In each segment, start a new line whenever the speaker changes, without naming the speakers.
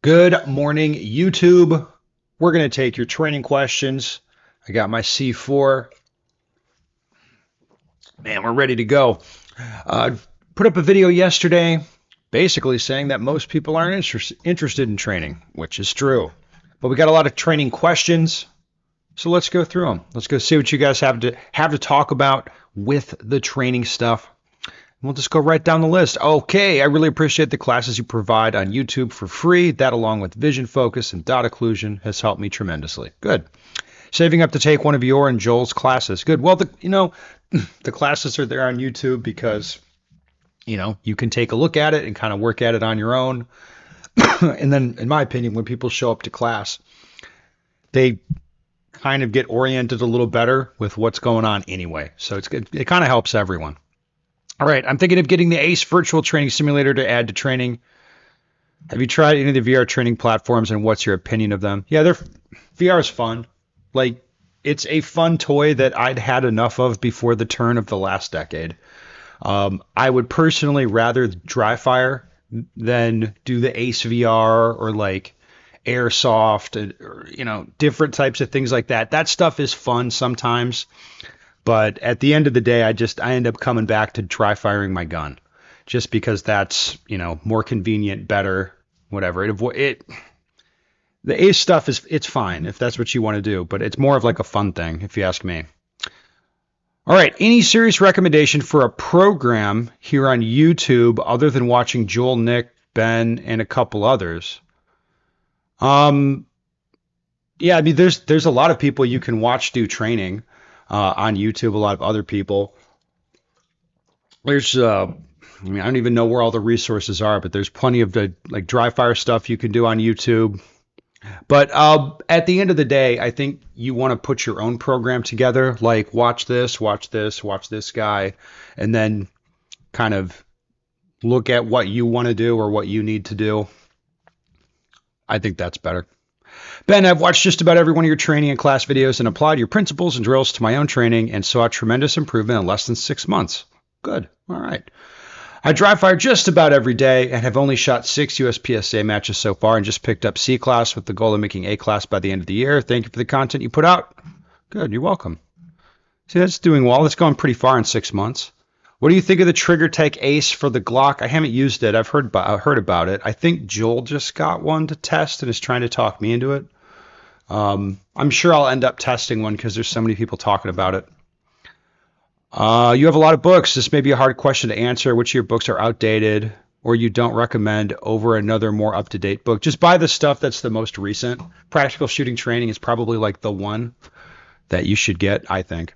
Good morning, YouTube. We're going to take your training questions. I got my C4. Man, we're ready to go. Uh, Put up a video yesterday basically saying that most people aren't interested in training, which is true. But we got a lot of training questions, so let's go through them. Let's go see what you guys have to talk about with the training stuff. We'll just go right down the list. Okay, I really appreciate the classes you provide on YouTube for free. That, along with vision focus and dot occlusion, has helped me tremendously. Good. Saving up to take one of your and Joel's classes. Good. Well, the classes are there on YouTube because, you can take a look at it and kind of work at it on your own. And then, in my opinion, when people show up to class, they kind of get oriented a little better with what's going on anyway. So it kind of helps everyone. All right, I'm thinking of getting the ACE virtual training simulator to add to training. Have you tried any of the VR training platforms, and what's your opinion of them? Yeah, VR is fun. Like, it's a fun toy that I'd had enough of before the turn of the last decade. I would personally rather Dryfire than do the ACE VR or like Airsoft, or different types of things like that. That stuff is fun sometimes. But at the end of the day, I end up coming back to dry firing my gun, just because that's more convenient, better, whatever. The ACE stuff it's fine if that's what you want to do, but it's more of like a fun thing, if you ask me. All right, any serious recommendation for a program here on YouTube other than watching Joel, Nick, Ben, and a couple others? Yeah, I mean, there's a lot of people you can watch do training. On YouTube, a lot of other people. I don't even know where all the resources are, but there's plenty of the like dry fire stuff you can do on YouTube. But at the end of the day, I think you want to put your own program together, like watch this guy, and then kind of look at what you want to do or what you need to do. I think that's better. Ben, I've watched just about every one of your training and class videos and applied your principles and drills to my own training and saw a tremendous improvement in less than 6 months. Good. All right. I dry fire just about every day and have only shot 6 USPSA matches so far and just picked up C class with the goal of making A class by the end of the year. Thank you for the content you put out. Good. You're welcome. See, that's doing well. That's going pretty far in 6 months. What do you think of the Trigger Tech Ace for the Glock? I haven't used it. I've heard about it. I think Joel just got one to test and is trying to talk me into it. I'm sure I'll end up testing one because there's so many people talking about it. You have a lot of books. This may be a hard question to answer. Which of your books are outdated or you don't recommend over another more up-to-date book? Just buy the stuff that's the most recent. Practical Shooting Training is probably like the one that you should get, I think.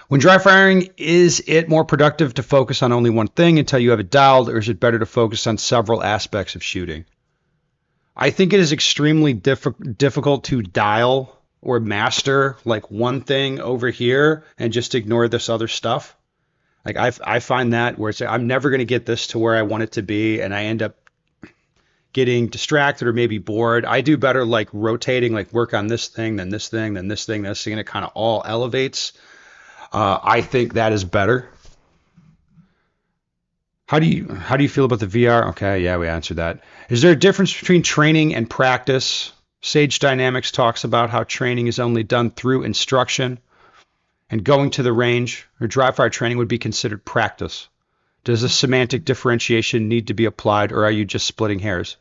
When dry firing, is it more productive to focus on only one thing until you have it dialed, or is it better to focus on several aspects of shooting? I think it is extremely difficult to dial or master like one thing over here and just ignore this other stuff. Like I find that where I'm never going to get this to where I want it to be, and I end up getting distracted or maybe bored. I do better like rotating, like work on this thing, then this thing, then this thing, this thing, and it kind of all elevates. I think that is better. How do you feel about the VR? Okay, yeah, we answered that. Is there a difference between training and practice? Sage Dynamics talks about how training is only done through instruction, and going to the range or dry fire training would be considered practice. Does a semantic differentiation need to be applied, or are you just splitting hairs?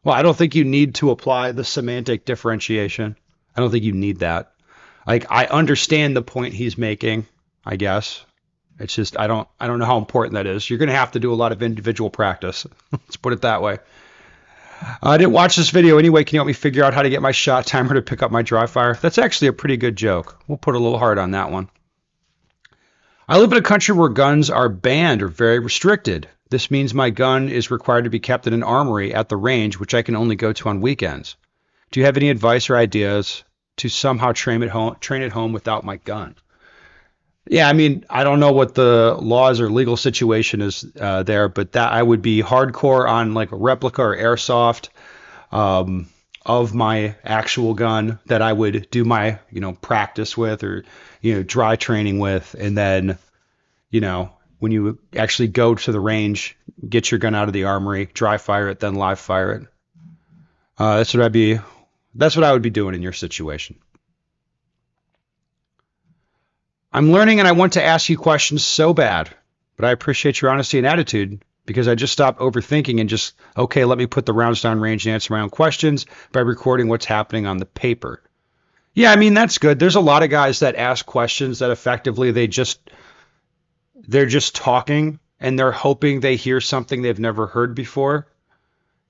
Well, I don't think you need to apply the semantic differentiation. I don't think you need that. Like, I understand the point he's making, I guess. It's just I don't know how important that is. You're going to have to do a lot of individual practice. Let's put it that way. I didn't watch this video anyway. Can you help me figure out how to get my shot timer to pick up my dry fire? That's actually a pretty good joke. We'll put a little heart on that one. I live in a country where guns are banned or very restricted. This means my gun is required to be kept in an armory at the range, which I can only go to on weekends. Do you have any advice or ideas to somehow train at home without my gun? Yeah, I mean, I don't know what the laws or legal situation is there, but that I would be hardcore on like a replica or airsoft of my actual gun that I would do my, practice with or, dry training with. And then, when you actually go to the range, get your gun out of the armory, dry fire it, then live fire it. That's what I would be doing in your situation. I'm learning and I want to ask you questions so bad, but I appreciate your honesty and attitude because I just stopped overthinking and just, okay, let me put the rounds down range and answer my own questions by recording what's happening on the paper. Yeah, I mean, that's good. There's a lot of guys that ask questions that effectively they're just talking and they're hoping they hear something they've never heard before,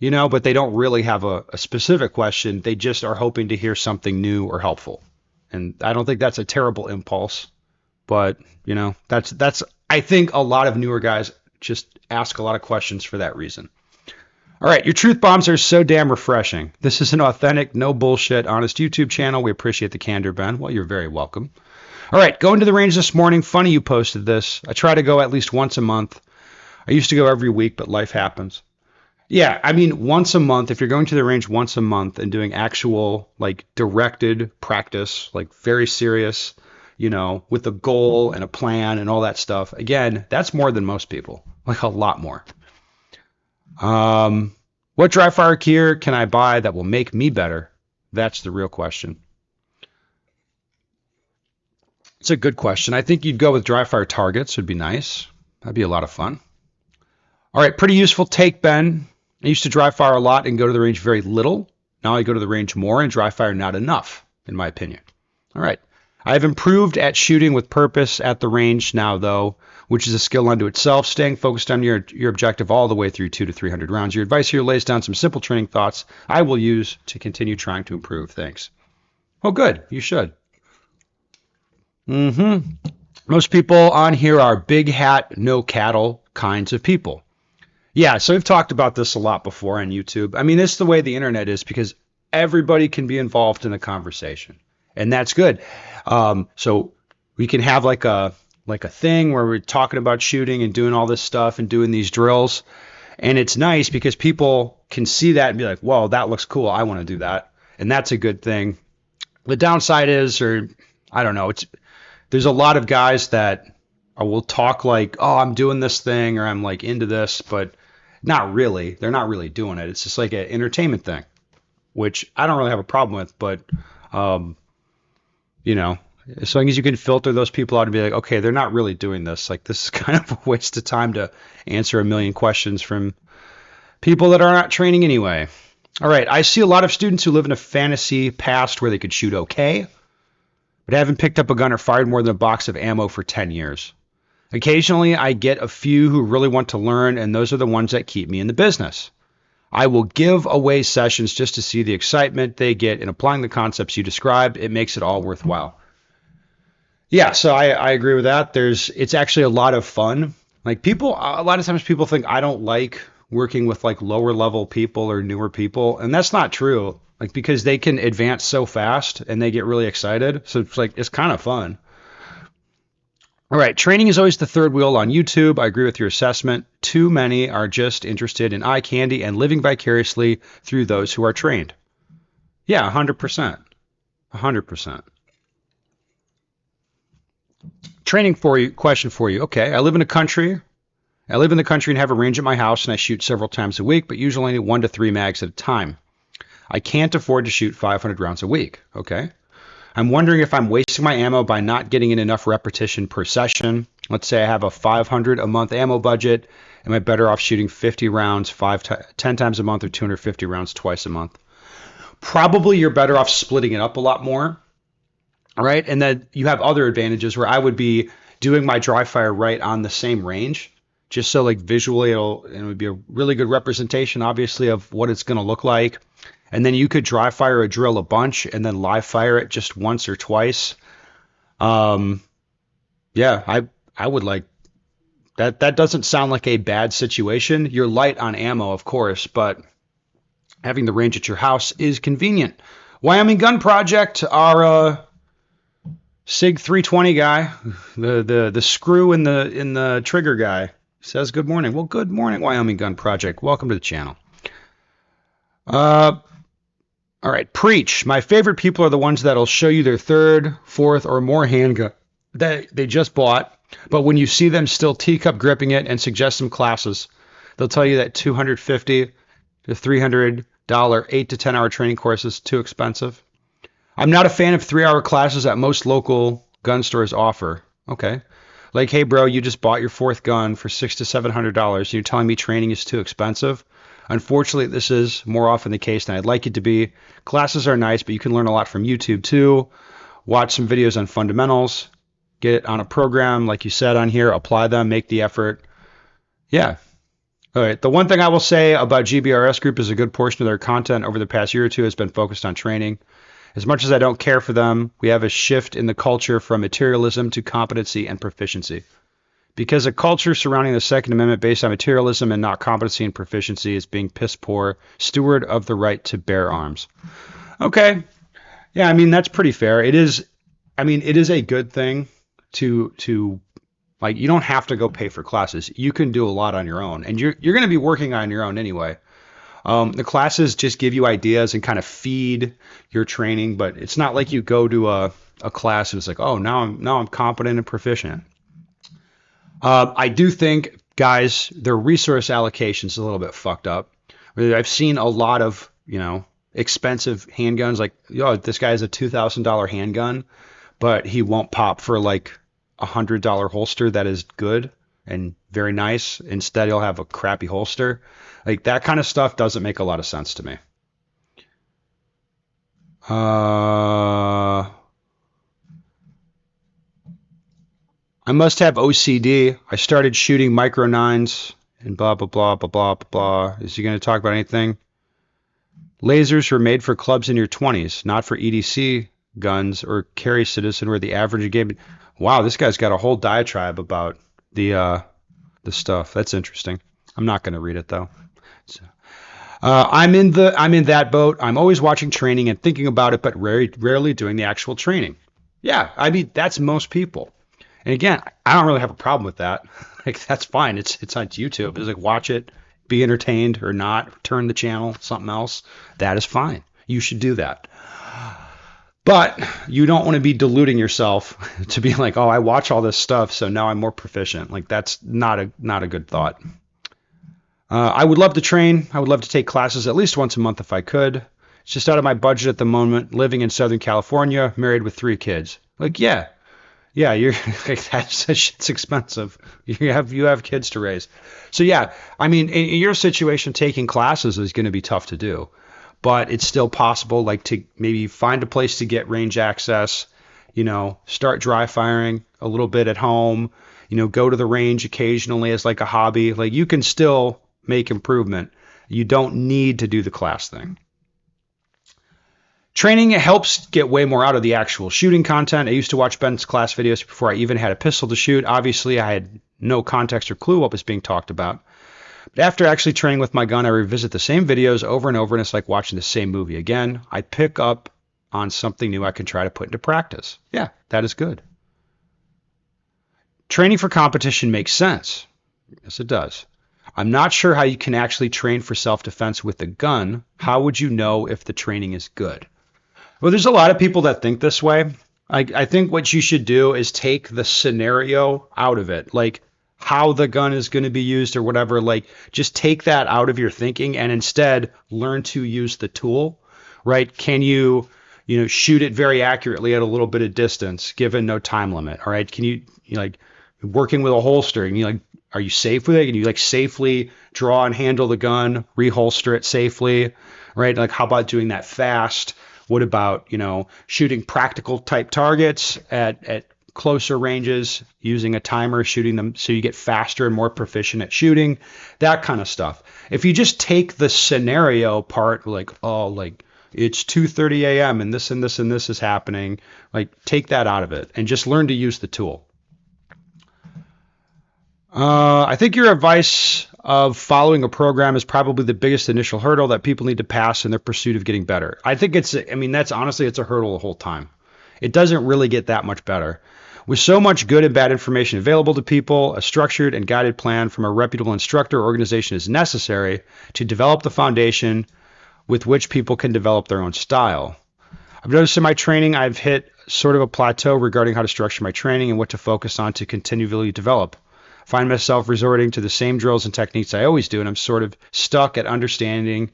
but they don't really have a specific question. They just are hoping to hear something new or helpful. And I don't think that's a terrible impulse, but that's I think a lot of newer guys just ask a lot of questions for that reason. All right, your truth bombs are so damn refreshing. This is an authentic, no bullshit, honest YouTube channel. We appreciate the candor, Ben. Well, you're very welcome. All right, going to the range this morning. Funny you posted this. I try to go at least once a month. I used to go every week, but life happens. Yeah, I mean, once a month, if you're going to the range once a month and doing actual, like, directed practice, like, very serious, with a goal and a plan and all that stuff, again, that's more than most people, like a lot more. What dry fire gear can I buy that will make me better? That's the real question. It's a good question. I think you'd go with dry fire targets would be nice. That'd be a lot of fun. All right, pretty useful take, Ben. I used to dry fire a lot and go to the range very little. Now I go to the range more and dry fire not enough, in my opinion. All right. I have improved at shooting with purpose at the range now, though, which is a skill unto itself, staying focused on your objective all the way through 200 to 300 rounds. Your advice here lays down some simple training thoughts I will use to continue trying to improve. Thanks. Oh, good. You should. Most people on here are big hat, no cattle kinds of people. Yeah, so we've talked about this a lot before on YouTube. I mean, it's the way the internet is because everybody can be involved in a conversation, and that's good. So we can have like a thing where we're talking about shooting and doing all this stuff and doing these drills, and it's nice because people can see that and be like, "Whoa, that looks cool. I want to do that," and that's a good thing. The downside is, or I don't know, there's a lot of guys that will talk like, "Oh, I'm doing this thing," or "I'm like into this," but not really. They're not really doing it. It's just like an entertainment thing, which I don't really have a problem with, but as long as you can filter those people out and be like, okay, they're not really doing this. Like, this is kind of a waste of time to answer a million questions from people that are not training anyway. All right. I see a lot of students who live in a fantasy past where they could shoot okay, but haven't picked up a gun or fired more than a box of ammo for 10 years. Occasionally, I get a few who really want to learn, and those are the ones that keep me in the business. I will give away sessions just to see the excitement they get in applying the concepts you described. It makes it all worthwhile. Yeah, so I agree with that. It's actually a lot of fun. Like a lot of times people think I don't like working with like lower level people or newer people, and that's not true. Like, because they can advance so fast and they get really excited. So it's kind of fun. All right, training is always the third wheel on YouTube. I agree with your assessment. Too many are just interested in eye candy and living vicariously through those who are trained. Yeah, 100%. 100%. Question for you. Okay, I live in the country and have a range at my house, and I shoot several times a week, but usually only 1 to 3 mags at a time. I can't afford to shoot 500 rounds a week. Okay. I'm wondering if I'm wasting my ammo by not getting in enough repetition per session. Let's say I have a 500 a month ammo budget. Am I better off shooting 50 rounds 10 times a month or 250 rounds twice a month? Probably you're better off splitting it up a lot more. All right. And then you have other advantages where I would be doing my dry fire right on the same range, just so like visually it would be a really good representation, obviously, of what it's going to look like. And then you could dry fire a drill a bunch and then live fire it just once or twice. Yeah, I would like that. That doesn't sound like a bad situation. You're light on ammo, of course, but having the range at your house is convenient. Wyoming Gun Project, our SIG 320 guy, the screw in the trigger guy, says good morning. Well, good morning, Wyoming Gun Project. Welcome to the channel. All right, preach. My favorite people are the ones that'll show you their third, fourth, or more handgun that they just bought But when you see them still teacup gripping it and suggest some classes, they'll tell you that $250 to $300 8 to 10 hour training course is too expensive. I'm not a fan of 3-hour classes that most local gun stores offer. Okay. Like, hey, bro, you just bought your 4th gun for $600 to $700. And you're telling me training is too expensive? Unfortunately, this is more often the case than I'd like it to be. Classes are nice, but you can learn a lot from YouTube too. Watch some videos on fundamentals. Get it on a program, like you said on here. Apply them. Make the effort. Yeah. All right. The one thing I will say about GBRS Group is a good portion of their content over the past year or two has been focused on training. As much as I don't care for them, we have a shift in the culture from materialism to competency and proficiency. Because a culture surrounding the Second Amendment based on materialism and not competency and proficiency is being piss poor, steward of the right to bear arms. Okay. Yeah, I mean, that's pretty fair. It is a good thing to like, you don't have to go pay for classes. You can do a lot on your own, and you're going to be working on your own anyway. The classes just give you ideas and kind of feed your training, but it's not like you go to a class and it's like, oh, now I'm competent and proficient. I do think, guys, their resource allocation is a little bit fucked up. I've seen a lot of, expensive handguns. Like, this guy has a $2,000 handgun, but he won't pop for like $100 holster that is good and very nice. Instead, he'll have a crappy holster. Like, that kind of stuff doesn't make a lot of sense to me. I must have OCD. I started shooting micro 9s and blah, blah, blah, blah, blah, blah, blah. Is he going to talk about anything? Lasers were made for clubs in your 20s, not for EDC guns or carry citizen where the average game. Wow, this guy's got a whole diatribe about the stuff. That's interesting. I'm not going to read it though. So, I'm in that boat. I'm always watching training and thinking about it, but rarely doing the actual training. Yeah, I mean, that's most people. And again, I don't really have a problem with that. Like, that's fine. It's on YouTube. It's like, watch it, be entertained or not, turn the channel, something else. That is fine. You should do that. But you don't want to be deluding yourself to be like, oh, I watch all this stuff, so now I'm more proficient. Like, that's not a good thought. I would love to train. I would love to take classes at least once a month if I could. It's just out of my budget at the moment, living in Southern California, married with 3 kids. Like, yeah, you're like, that shit's expensive. You have kids to raise. So yeah, I mean, in your situation, taking classes is going to be tough to do, but it's still possible, like, to maybe find a place to get range access, start dry firing a little bit at home, go to the range occasionally as like a hobby. Like, you can still make improvement. You don't need to do the class thing. Training helps get way more out of the actual shooting content. I used to watch Ben's class videos before I even had a pistol to shoot. Obviously, I had no context or clue what was being talked about. But after actually training with my gun, I revisit the same videos over and over, and it's like watching the same movie again. I pick up on something new I can try to put into practice. Yeah, that is good. Training for competition makes sense. Yes, it does. I'm not sure how you can actually train for self-defense with a gun. How would you know if the training is good? Well, there's a lot of people that think this way. I think what you should do is take the scenario out of it, like how the gun is going to be used or whatever. Like, just take that out of your thinking and instead learn to use the tool, right? Can you shoot it very accurately at a little bit of distance, given no time limit? All right. Can you like working with a holster and are you safe with it? Can you like safely draw and handle the gun, reholster it safely, right? Like, how about doing that fast? What about, shooting practical type targets at closer ranges, using a timer, shooting them so you get faster and more proficient at shooting, that kind of stuff. If you just take the scenario part, like, oh, like it's 2:30 a.m. and this and this and this is happening, like, take that out of it and just learn to use the tool. I think your advice of following a program is probably the biggest initial hurdle that people need to pass in their pursuit of getting better. I think it's a hurdle the whole time. It doesn't really get that much better. With so much good and bad information available to people, a structured and guided plan from a reputable instructor or organization is necessary to develop the foundation with which people can develop their own style. I've noticed in my training, I've hit sort of a plateau regarding how to structure my training and what to focus on to continually develop. I find myself resorting to the same drills and techniques I always do, and I'm sort of stuck at understanding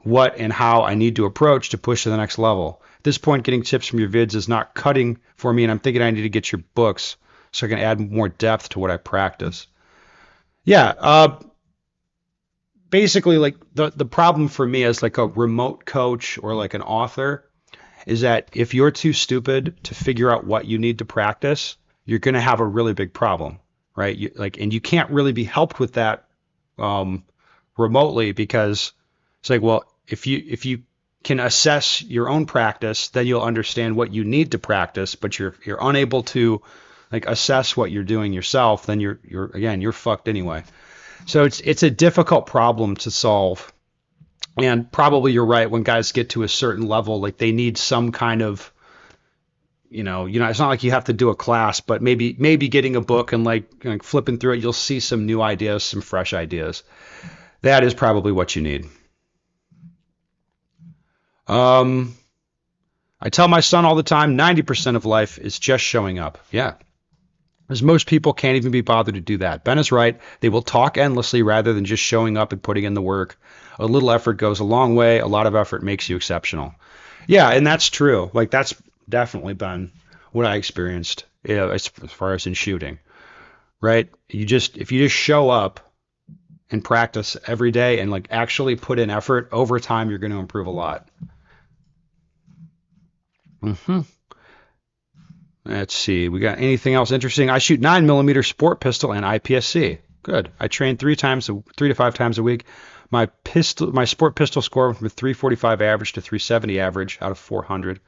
what and how I need to approach to push to the next level. At this point, getting tips from your vids is not cutting for me, and I'm thinking I need to get your books so I can add more depth to what I practice. Yeah, basically, like the problem for me as like a remote coach or like an author is that if you're too stupid to figure out what you need to practice, you're going to have a really big problem, right? And you can't really be helped with that remotely, because it's like, well, if you can assess your own practice, then you'll understand what you need to practice. But you're unable to like assess what you're doing yourself, then you're fucked anyway. So it's a difficult problem to solve. And probably you're right, when guys get to a certain level, like they need some kind of, it's not like you have to do a class, but maybe getting a book and like flipping through it, you'll see some new ideas, some fresh ideas. That is probably what you need. I tell my son all the time, 90% of life is just showing up. Yeah. As most people can't even be bothered to do that. Ben is right. They will talk endlessly rather than just showing up and putting in the work. A little effort goes a long way. A lot of effort makes you exceptional. Yeah, and that's true. Like that's definitely been what I experienced, as far as in shooting, right? If you just show up and practice every day and like actually put in effort, over time, you're going to improve a lot. Let's see. We got anything else interesting? I shoot 9mm sport pistol and IPSC. Good. I train 3 to 5 times a week. My sport pistol score went from a 345 average to 370 average out of 400.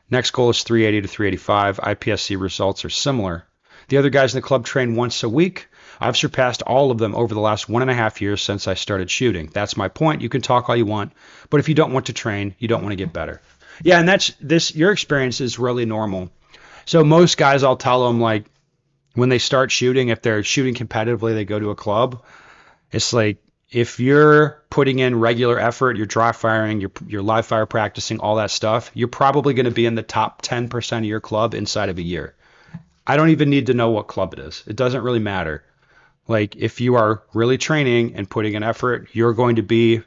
Next goal is 380 to 385. IPSC results are similar. The other guys in the club train once a week. I've surpassed all of them over the last 1.5 years since I started shooting. That's my point. You can talk all you want, but if you don't want to train, you don't want to get better. Yeah, and your experience is really normal. So most guys, I'll tell them, like, when they start shooting, if they're shooting competitively, they go to a club. It's like, if you're putting in regular effort, you're dry firing, you're live fire practicing, all that stuff, you're probably going to be in the top 10% of your club inside of a year. I don't even need to know what club it is. It doesn't really matter. Like, if you are really training and putting in effort, you're going to be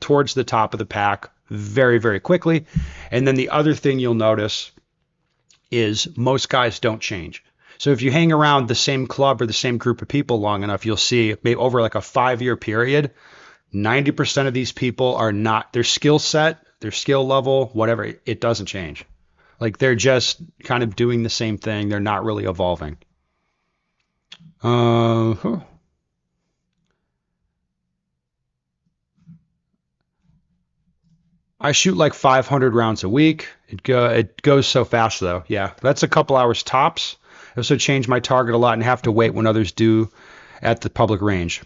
towards the top of the pack very, very quickly. And then the other thing you'll notice is most guys don't change. So if you hang around the same club or the same group of people long enough, you'll see maybe over like a 5-year period, 90% of these people are not, their skill set, their skill level, whatever, it doesn't change. Like they're just kind of doing the same thing. They're not really evolving. I shoot like 500 rounds a week. It goes so fast though. Yeah, that's a couple hours tops. I also change my target a lot and have to wait when others do at the public range.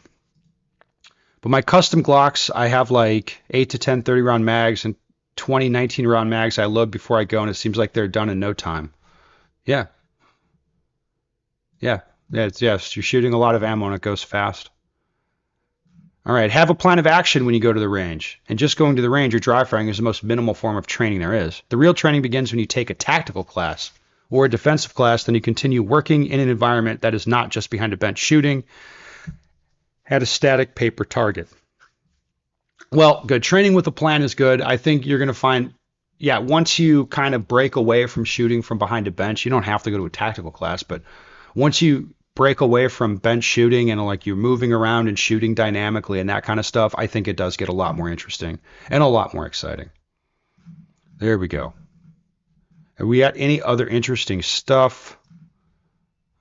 But my custom Glocks, I have like 8 to 10 30-round mags and 20 19-round mags I load before I go, and it seems like they're done in no time. Yeah. Yes, you're shooting a lot of ammo and it goes fast. All right, have a plan of action when you go to the range. And just going to the range or dry firing is the most minimal form of training there is. The real training begins when you take a tactical class or a defensive class, then you continue working in an environment that is not just behind a bench shooting at a static paper target. Well, good. Training with a plan is good. I think you're going to find, once you kind of break away from shooting from behind a bench, you don't have to go to a tactical class, but once you break away from bench shooting and like you're moving around and shooting dynamically and that kind of stuff, I think it does get a lot more interesting and a lot more exciting. There we go. Have we got any other interesting stuff?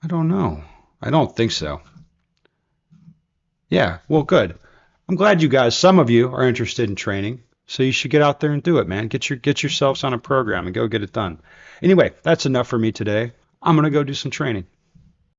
I don't know. I don't think so. Yeah, well, good. I'm glad you guys, some of you are interested in training, so you should get out there and do it, man. Get yourselves on a program and go get it done. Anyway, that's enough for me today. I'm going to go do some training.